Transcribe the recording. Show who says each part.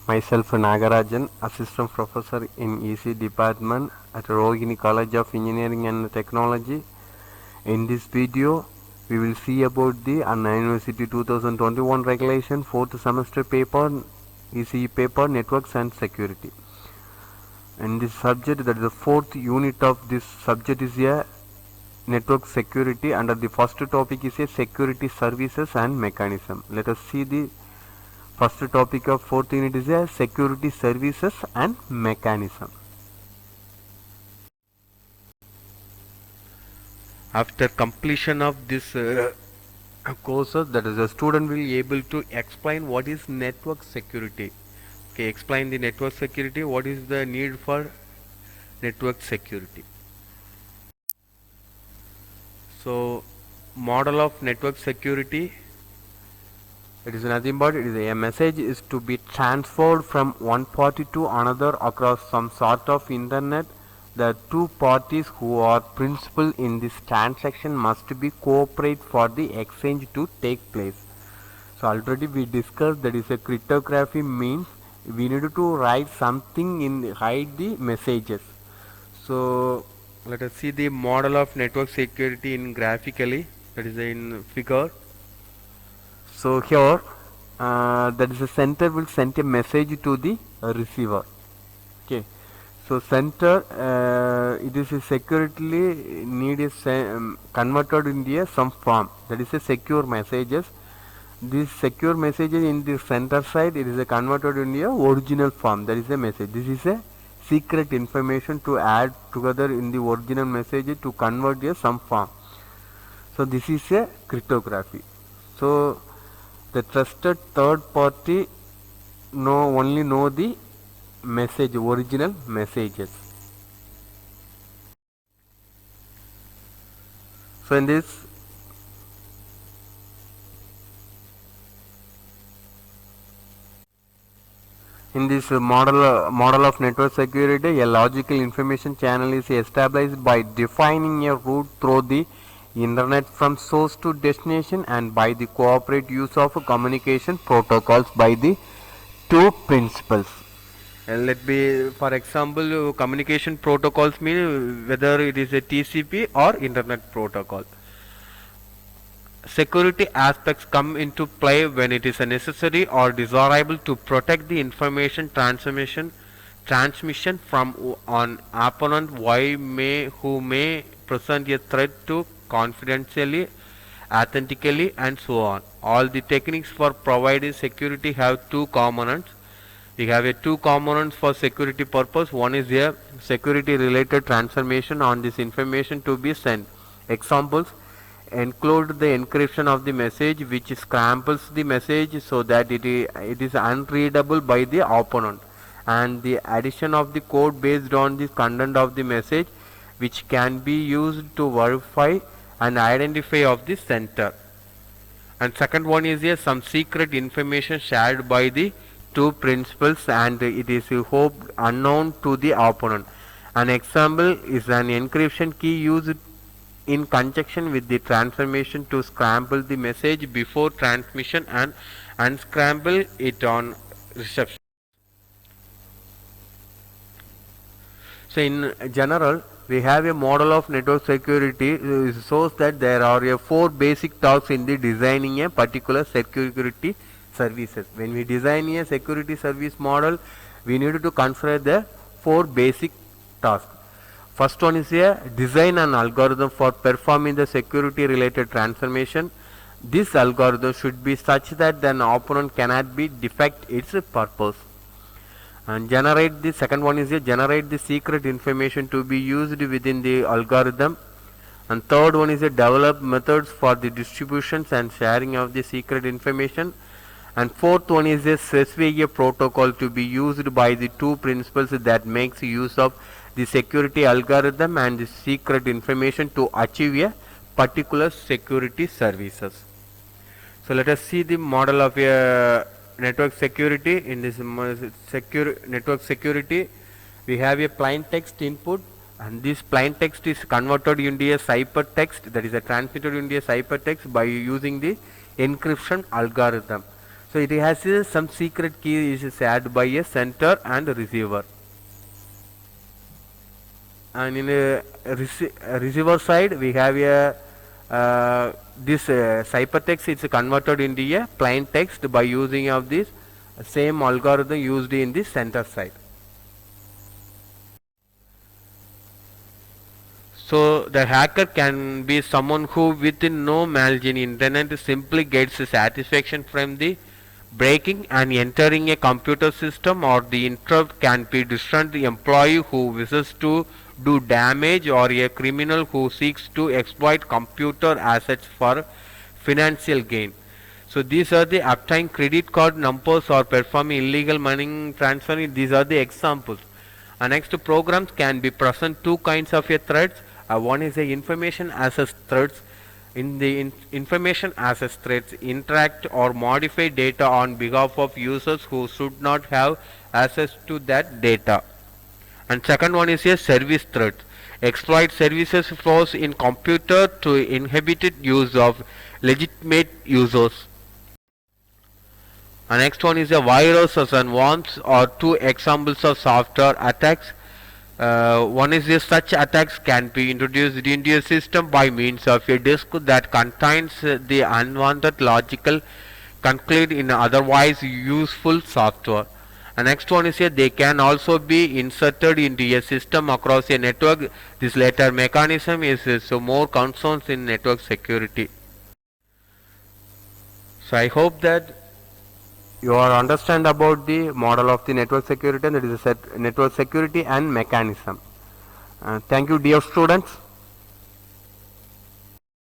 Speaker 1: Myself Nagarajan, Assistant Professor in EC Department at Rohini College of Engineering and Technology. In this video, we will see about the Anna University 2021 Regulation 4th Semester paper, ECE paper, Networks and Security. And this subject, that is the 4th unit of this subject, is a network security. Under the first topic is a security services and mechanism. Let us see the first topic of 4th unit is a security services and mechanism. After completion of this courses, that is, the student will be able to explain what is network security. Okay, explain the network security, what is the need for network security. So, model of network security, it is nothing but it is a message is to be transferred from one party to another across some sort of internet. The two parties who are principal in this transaction must be cooperate for the exchange to take place. So already we discussed that is a cryptography means we need to write something in hide the messages. So let us see the model of network security in graphically, that is in figure. So here that is the center will send a message to the receiver. Okay, so center it is a securely need is converted into some form, that is a secure messages. This secure messages in the center side, it is a converted into a original form, that is a message. This is a secret information to add together in the original message to convert a some form. So this is a cryptography. So the trusted third party only know the message, original messages. So in this model of network security, a logical information channel is established by defining a route through the internet from source to destination and by the cooperative use of communication protocols by the two principals. And let be, for example, communication protocols mean whether it is a TCP or internet protocol. Security aspects come into play when it is necessary or desirable to protect the information transmission from an opponent who may present a threat to confidentially, authentically, and so on. All the techniques for providing security have two components. We have a two components for security purpose. One is a security related transformation on this information to be sent. Examples include the encryption of the message, which scrambles the message so that it is unreadable by the opponent, and the addition of the code based on the content of the message, which can be used to verify and identify of the sender. And second one is some secret information shared by the two principals and it is hoped unknown to the opponent. An example is an encryption key used in conjunction with the transformation to scramble the message before transmission and unscramble it on reception. So in general, we have a model of network security shows that there are four basic tasks in the designing a particular security services. When we design a security service model, we need to consider the four basic tasks. First one is a design an algorithm for performing the security related transformation. This algorithm should be such that an opponent cannot be defect its purpose. And generate the second one is a generate the secret information to be used within the algorithm. And third one is a develop methods for the distributions and sharing of the secret information. And fourth one is a specify a protocol to be used by the two principals that makes use of the security algorithm and the secret information to achieve a particular security services. So let us see the model of a network security. In this network security, we have a plain text input, and this plain text is converted into a ciphertext, that is transmitted into a ciphertext by using the encryption algorithm. So So it has some secret key is shared by a sender and receiver. And in a receiver side we have a this ciphertext is converted into a plain text by using of this same algorithm used in the sender side. So the hacker can be someone who within no margin internet simply gets satisfaction from the breaking and entering a computer system, or the interrupt can be distant employee who wishes to do damage, or a criminal who seeks to exploit computer assets for financial gain. So these are the obtain credit card numbers or performing illegal money transfer. These are the examples. Next, programs can be present two kinds of a threats. One is a information access threats. In the information access threats interact or modify data on behalf of users who should not have access to that data. And second one is a service threat. Exploit services flows in computer to inhibit use of legitimate users. And next one is a viruses and worms, or two examples of software attacks. One is such attacks can be introduced into a system by means of a disk that contains the unwanted logical conclude in otherwise useful software. And next one is they can also be inserted into a system across a network. This latter mechanism is so more concerns in network security. So I hope that you are understand about the model of the network security, and that is a network security and mechanism. Thank you dear students.